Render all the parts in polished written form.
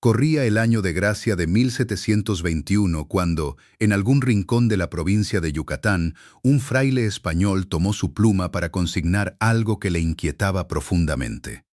Corría el año de gracia de 1721 cuando, en algún rincón de la provincia de Yucatán, un fraile español tomó su pluma para consignar algo que le inquietaba profundamente.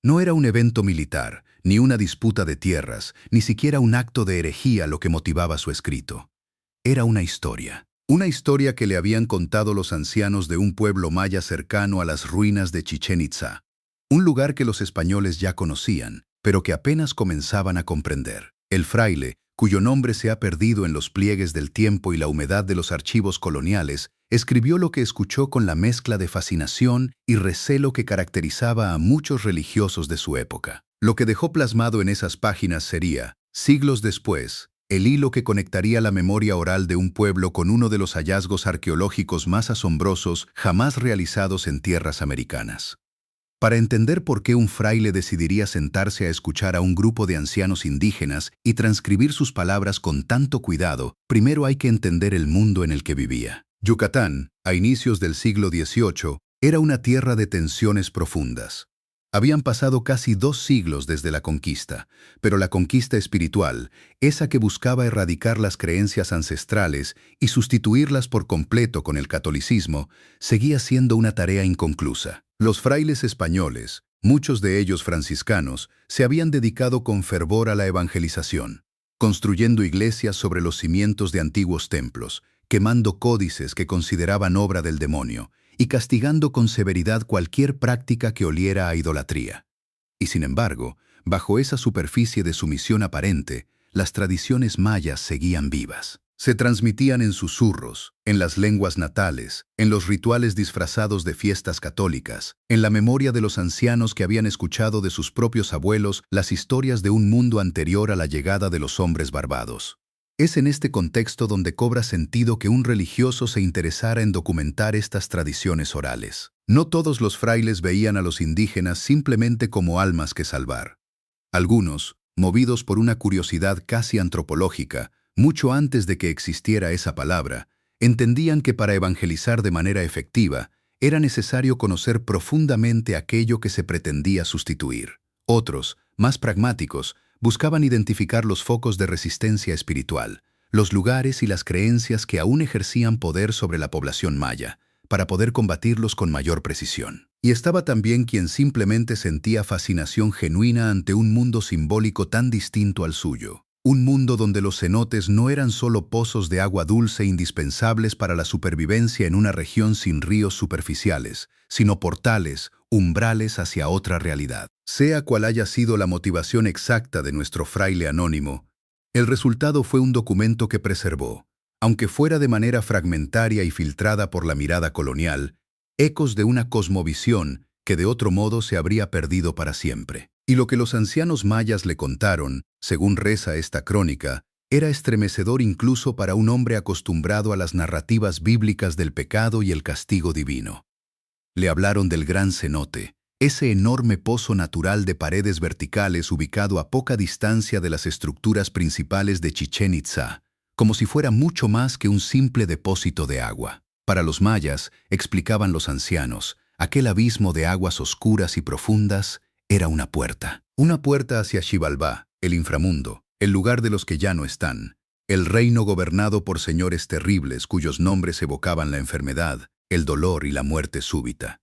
No era un evento militar, ni una disputa de tierras, ni siquiera un acto de herejía lo que motivaba su escrito. Era una historia. Una historia que le habían contado los ancianos de un pueblo maya cercano a las ruinas de Chichén Itzá. Un lugar que los españoles ya conocían, pero que apenas comenzaban a comprender. El fraile, cuyo nombre se ha perdido en los pliegues del tiempo y la humedad de los archivos coloniales, escribió lo que escuchó con la mezcla de fascinación y recelo que caracterizaba a muchos religiosos de su época. Lo que dejó plasmado en esas páginas sería, siglos después, el hilo que conectaría la memoria oral de un pueblo con uno de los hallazgos arqueológicos más asombrosos jamás realizados en tierras americanas. Para entender por qué un fraile decidiría sentarse a escuchar a un grupo de ancianos indígenas y transcribir sus palabras con tanto cuidado, primero hay que entender el mundo en el que vivía. Yucatán, a inicios del siglo XVIII, era una tierra de tensiones profundas. Habían pasado casi 2 siglos desde la conquista, pero la conquista espiritual, esa que buscaba erradicar las creencias ancestrales y sustituirlas por completo con el catolicismo, seguía siendo una tarea inconclusa. Los frailes españoles, muchos de ellos franciscanos, se habían dedicado con fervor a la evangelización, construyendo iglesias sobre los cimientos de antiguos templos, quemando códices que consideraban obra del demonio, y castigando con severidad cualquier práctica que oliera a idolatría. Y sin embargo, bajo esa superficie de sumisión aparente, las tradiciones mayas seguían vivas. Se transmitían en susurros, en las lenguas natales, en los rituales disfrazados de fiestas católicas, en la memoria de los ancianos que habían escuchado de sus propios abuelos las historias de un mundo anterior a la llegada de los hombres barbados. Es en este contexto donde cobra sentido que un religioso se interesara en documentar estas tradiciones orales. No todos los frailes veían a los indígenas simplemente como almas que salvar. Algunos, movidos por una curiosidad casi antropológica, mucho antes de que existiera esa palabra, entendían que para evangelizar de manera efectiva era necesario conocer profundamente aquello que se pretendía sustituir. Otros, más pragmáticos, buscaban identificar los focos de resistencia espiritual, los lugares y las creencias que aún ejercían poder sobre la población maya, para poder combatirlos con mayor precisión. Y estaba también quien simplemente sentía fascinación genuina ante un mundo simbólico tan distinto al suyo. Un mundo donde los cenotes no eran solo pozos de agua dulce indispensables para la supervivencia en una región sin ríos superficiales, sino portales, umbrales hacia otra realidad. Sea cual haya sido la motivación exacta de nuestro fraile anónimo, el resultado fue un documento que preservó, aunque fuera de manera fragmentaria y filtrada por la mirada colonial, ecos de una cosmovisión que de otro modo se habría perdido para siempre. Y lo que los ancianos mayas le contaron, según reza esta crónica, era estremecedor incluso para un hombre acostumbrado a las narrativas bíblicas del pecado y el castigo divino. Le hablaron del gran cenote, ese enorme pozo natural de paredes verticales ubicado a poca distancia de las estructuras principales de Chichén Itzá, como si fuera mucho más que un simple depósito de agua. Para los mayas, explicaban los ancianos, aquel abismo de aguas oscuras y profundas era una puerta hacia Xibalbá, el inframundo, el lugar de los que ya no están, el reino gobernado por señores terribles cuyos nombres evocaban la enfermedad, el dolor y la muerte súbita.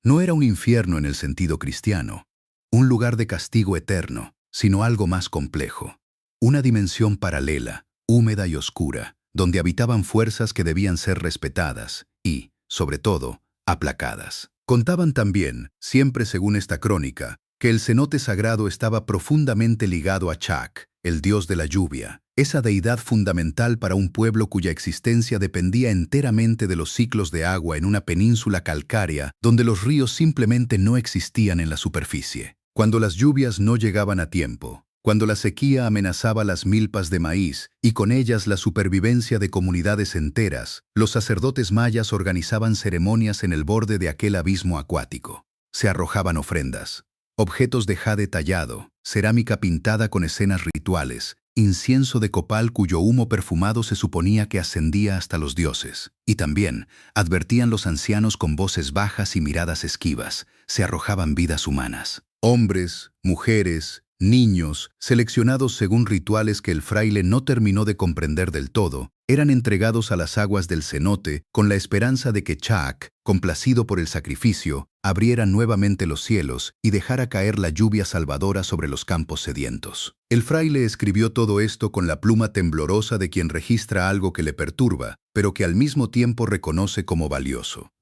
No era un infierno en el sentido cristiano, un lugar de castigo eterno, sino algo más complejo, una dimensión paralela, húmeda y oscura, donde habitaban fuerzas que debían ser respetadas y, sobre todo, aplacadas. Contaban también, siempre según esta crónica, que el cenote sagrado estaba profundamente ligado a Chac, el dios de la lluvia, esa deidad fundamental para un pueblo cuya existencia dependía enteramente de los ciclos de agua en una península calcárea donde los ríos simplemente no existían en la superficie. Cuando las lluvias no llegaban a tiempo, cuando la sequía amenazaba las milpas de maíz y con ellas la supervivencia de comunidades enteras, los sacerdotes mayas organizaban ceremonias en el borde de aquel abismo acuático. Se arrojaban ofrendas, objetos de jade tallado, cerámica pintada con escenas rituales, incienso de copal cuyo humo perfumado se suponía que ascendía hasta los dioses. Y también, advertían los ancianos con voces bajas y miradas esquivas, se arrojaban vidas humanas. Hombres, mujeres, Niños, seleccionados según rituales que el fraile no terminó de comprender del todo, eran entregados a las aguas del cenote con la esperanza de que Chaak, complacido por el sacrificio, abriera nuevamente los cielos y dejara caer la lluvia salvadora sobre los campos sedientos. El fraile escribió todo esto con la pluma temblorosa de quien registra algo que le perturba, pero que al mismo tiempo reconoce como valioso.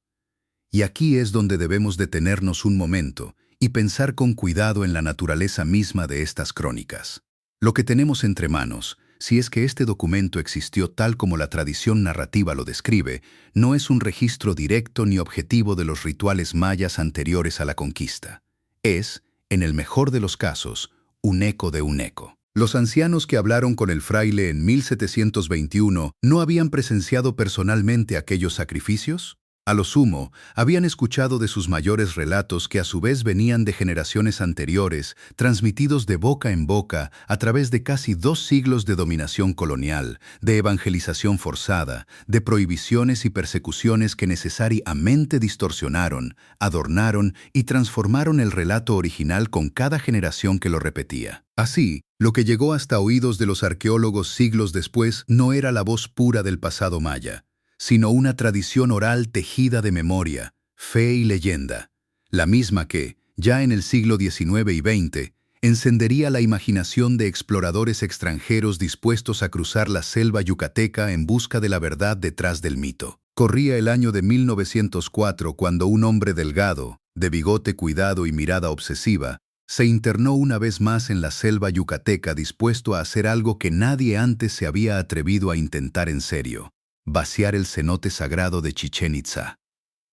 Y aquí es donde debemos detenernos un momento y pensar con cuidado en la naturaleza misma de estas crónicas. Lo que tenemos entre manos, si es que este documento existió tal como la tradición narrativa lo describe, no es un registro directo ni objetivo de los rituales mayas anteriores a la conquista. Es, en el mejor de los casos, un eco de un eco. Los ancianos que hablaron con el fraile en 1721 ¿no habían presenciado personalmente aquellos sacrificios? A lo sumo, habían escuchado de sus mayores relatos que a su vez venían de generaciones anteriores, transmitidos de boca en boca a través de casi 2 siglos de dominación colonial, de evangelización forzada, de prohibiciones y persecuciones que necesariamente distorsionaron, adornaron y transformaron el relato original con cada generación que lo repetía. Así, lo que llegó hasta oídos de los arqueólogos siglos después no era la voz pura del pasado maya, sino una tradición oral tejida de memoria, fe y leyenda, la misma que, ya en el siglo XIX y XX, encendería la imaginación de exploradores extranjeros dispuestos a cruzar la selva yucateca en busca de la verdad detrás del mito. Corría el año de 1904 cuando un hombre delgado, de bigote cuidado y mirada obsesiva, se internó una vez más en la selva yucateca dispuesto a hacer algo que nadie antes se había atrevido a intentar en serio: vaciar el cenote sagrado de Chichén Itzá.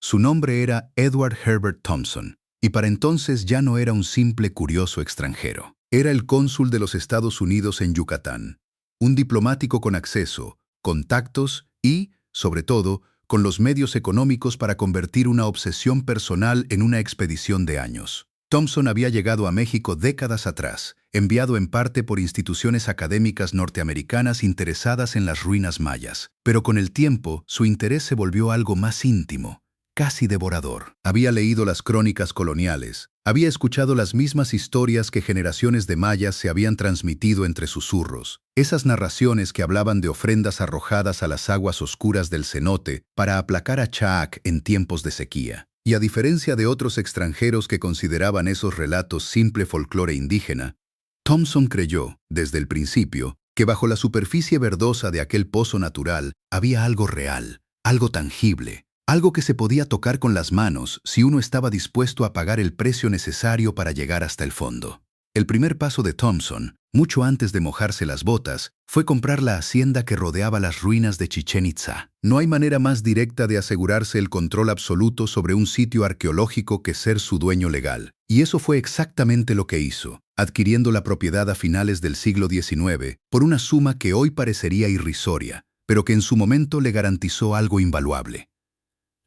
Su nombre era Edward Herbert Thompson, y para entonces ya no era un simple curioso extranjero. Era el cónsul de los Estados Unidos en Yucatán, un diplomático con acceso, contactos y, sobre todo, con los medios económicos para convertir una obsesión personal en una expedición de años. Thompson había llegado a México décadas atrás, enviado en parte por instituciones académicas norteamericanas interesadas en las ruinas mayas, pero con el tiempo su interés se volvió algo más íntimo, casi devorador. Había leído las crónicas coloniales, había escuchado las mismas historias que generaciones de mayas se habían transmitido entre susurros, esas narraciones que hablaban de ofrendas arrojadas a las aguas oscuras del cenote para aplacar a Chaak en tiempos de sequía. Y a diferencia de otros extranjeros que consideraban esos relatos simple folclore indígena, Thompson creyó, desde el principio, que bajo la superficie verdosa de aquel pozo natural había algo real, algo tangible, algo que se podía tocar con las manos si uno estaba dispuesto a pagar el precio necesario para llegar hasta el fondo. El primer paso de Thompson, mucho antes de mojarse las botas, fue comprar la hacienda que rodeaba las ruinas de Chichén Itzá. No hay manera más directa de asegurarse el control absoluto sobre un sitio arqueológico que ser su dueño legal. Y eso fue exactamente lo que hizo, adquiriendo la propiedad a finales del siglo XIX por una suma que hoy parecería irrisoria, pero que en su momento le garantizó algo invaluable: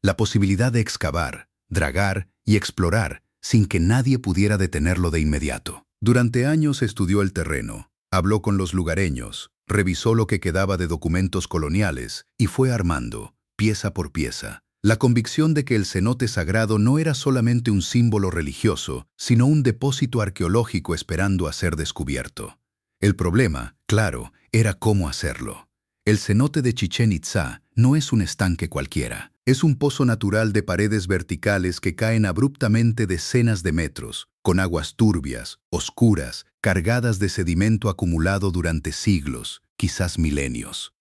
la posibilidad de excavar, dragar y explorar sin que nadie pudiera detenerlo de inmediato. Durante años estudió el terreno, habló con los lugareños, revisó lo que quedaba de documentos coloniales y fue armando, pieza por pieza, la convicción de que el cenote sagrado no era solamente un símbolo religioso, sino un depósito arqueológico esperando a ser descubierto. El problema, claro, era cómo hacerlo. El cenote de Chichén Itzá no es un estanque cualquiera. Es un pozo natural de paredes verticales que caen abruptamente decenas de metros, con aguas turbias, oscuras, cargadas de sedimento acumulado durante siglos, quizás milenios.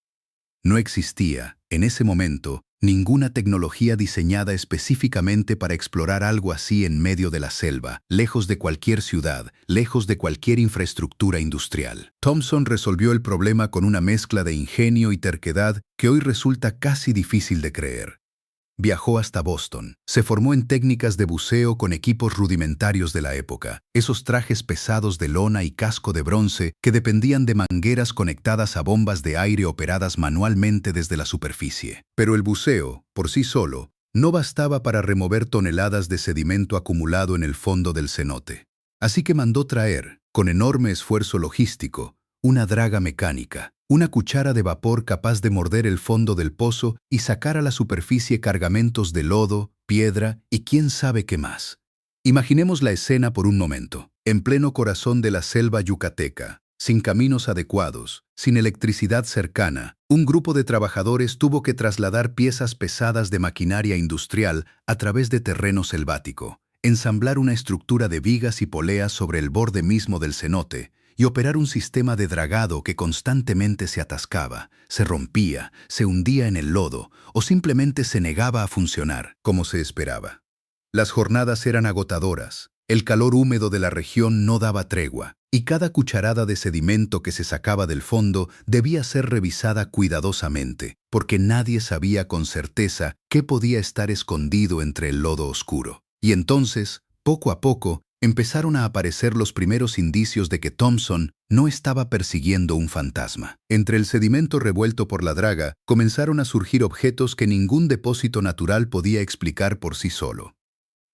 No existía, en ese momento, ninguna tecnología diseñada específicamente para explorar algo así en medio de la selva, lejos de cualquier ciudad, lejos de cualquier infraestructura industrial. Thompson resolvió el problema con una mezcla de ingenio y terquedad que hoy resulta casi difícil de creer. Viajó hasta Boston. Se formó en técnicas de buceo con equipos rudimentarios de la época, esos trajes pesados de lona y casco de bronce que dependían de mangueras conectadas a bombas de aire operadas manualmente desde la superficie. Pero el buceo, por sí solo, no bastaba para remover toneladas de sedimento acumulado en el fondo del cenote. Así que mandó traer, con enorme esfuerzo logístico, una draga mecánica, una cuchara de vapor capaz de morder el fondo del pozo y sacar a la superficie cargamentos de lodo, piedra y quién sabe qué más. Imaginemos la escena por un momento. En pleno corazón de la selva yucateca, sin caminos adecuados, sin electricidad cercana, un grupo de trabajadores tuvo que trasladar piezas pesadas de maquinaria industrial a través de terreno selvático, ensamblar una estructura de vigas y poleas sobre el borde mismo del cenote y operar un sistema de dragado que constantemente se atascaba, se rompía, se hundía en el lodo o simplemente se negaba a funcionar como se esperaba. Las jornadas eran agotadoras, el calor húmedo de la región no daba tregua, y cada cucharada de sedimento que se sacaba del fondo debía ser revisada cuidadosamente, porque nadie sabía con certeza qué podía estar escondido entre el lodo oscuro. Y entonces, poco a poco, empezaron a aparecer los primeros indicios de que Thompson no estaba persiguiendo un fantasma. Entre el sedimento revuelto por la draga, comenzaron a surgir objetos que ningún depósito natural podía explicar por sí solo.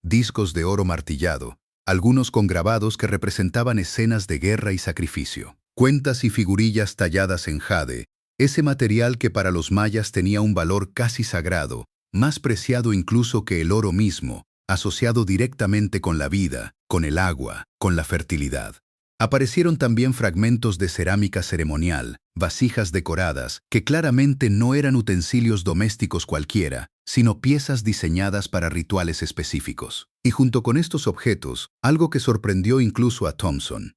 Discos de oro martillado, algunos con grabados que representaban escenas de guerra y sacrificio. Cuentas y figurillas talladas en jade, ese material que para los mayas tenía un valor casi sagrado, más preciado incluso que el oro mismo, asociado directamente con la vida, con el agua, con la fertilidad. Aparecieron también fragmentos de cerámica ceremonial, vasijas decoradas, que claramente no eran utensilios domésticos cualquiera, sino piezas diseñadas para rituales específicos. Y junto con estos objetos, algo que sorprendió incluso a Thompson: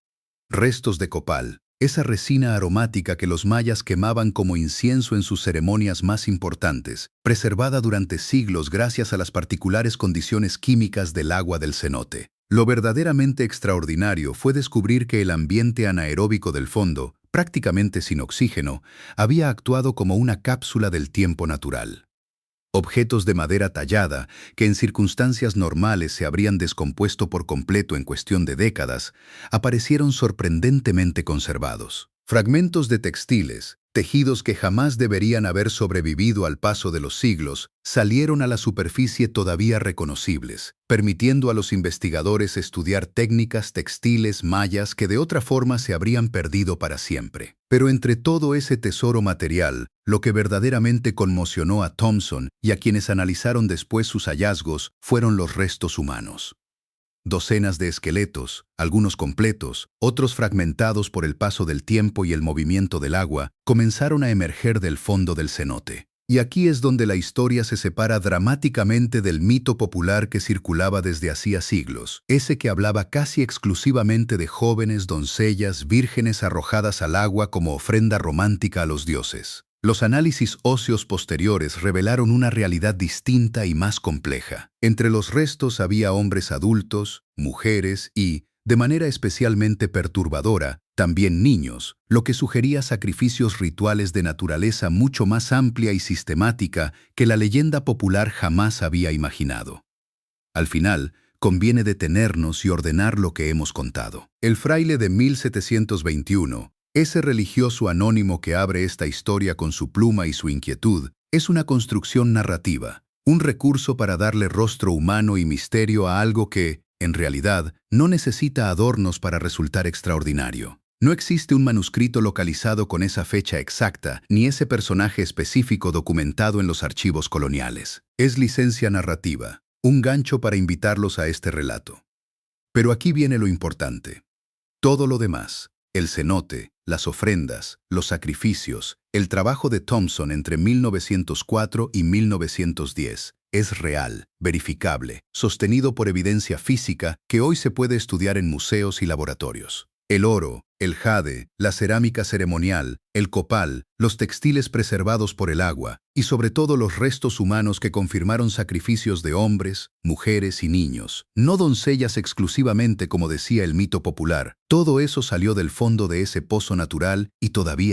restos de copal, esa resina aromática que los mayas quemaban como incienso en sus ceremonias más importantes, preservada durante siglos gracias a las particulares condiciones químicas del agua del cenote. Lo verdaderamente extraordinario fue descubrir que el ambiente anaeróbico del fondo, prácticamente sin oxígeno, había actuado como una cápsula del tiempo natural. Objetos de madera tallada, que en circunstancias normales se habrían descompuesto por completo en cuestión de décadas, aparecieron sorprendentemente conservados. Fragmentos de textiles, tejidos que jamás deberían haber sobrevivido al paso de los siglos, salieron a la superficie todavía reconocibles, permitiendo a los investigadores estudiar técnicas textiles mayas que de otra forma se habrían perdido para siempre. Pero entre todo ese tesoro material, lo que verdaderamente conmocionó a Thompson y a quienes analizaron después sus hallazgos fueron los restos humanos. Docenas de esqueletos, algunos completos, otros fragmentados por el paso del tiempo y el movimiento del agua, comenzaron a emerger del fondo del cenote. Y aquí es donde la historia se separa dramáticamente del mito popular que circulaba desde hacía siglos, ese que hablaba casi exclusivamente de jóvenes doncellas vírgenes arrojadas al agua como ofrenda romántica a los dioses. Los análisis óseos posteriores revelaron una realidad distinta y más compleja. Entre los restos había hombres adultos, mujeres y, de manera especialmente perturbadora, también niños, lo que sugería sacrificios rituales de naturaleza mucho más amplia y sistemática que la leyenda popular jamás había imaginado. Al final, conviene detenernos y ordenar lo que hemos contado. El fraile de 1721, ese religioso anónimo que abre esta historia con su pluma y su inquietud, es una construcción narrativa, un recurso para darle rostro humano y misterio a algo que, en realidad, no necesita adornos para resultar extraordinario. No existe un manuscrito localizado con esa fecha exacta, ni ese personaje específico documentado en los archivos coloniales. Es licencia narrativa, un gancho para invitarlos a este relato. Pero aquí viene lo importante. Todo lo demás, el cenote, las ofrendas, los sacrificios, el trabajo de Thompson entre 1904 y 1910, es real, verificable, sostenido por evidencia física que hoy se puede estudiar en museos y laboratorios. El oro, el jade, la cerámica ceremonial, el copal, los textiles preservados por el agua y sobre todo los restos humanos que confirmaron sacrificios de hombres, mujeres y niños, no doncellas exclusivamente como decía el mito popular. Todo eso salió del fondo de ese pozo natural y todavía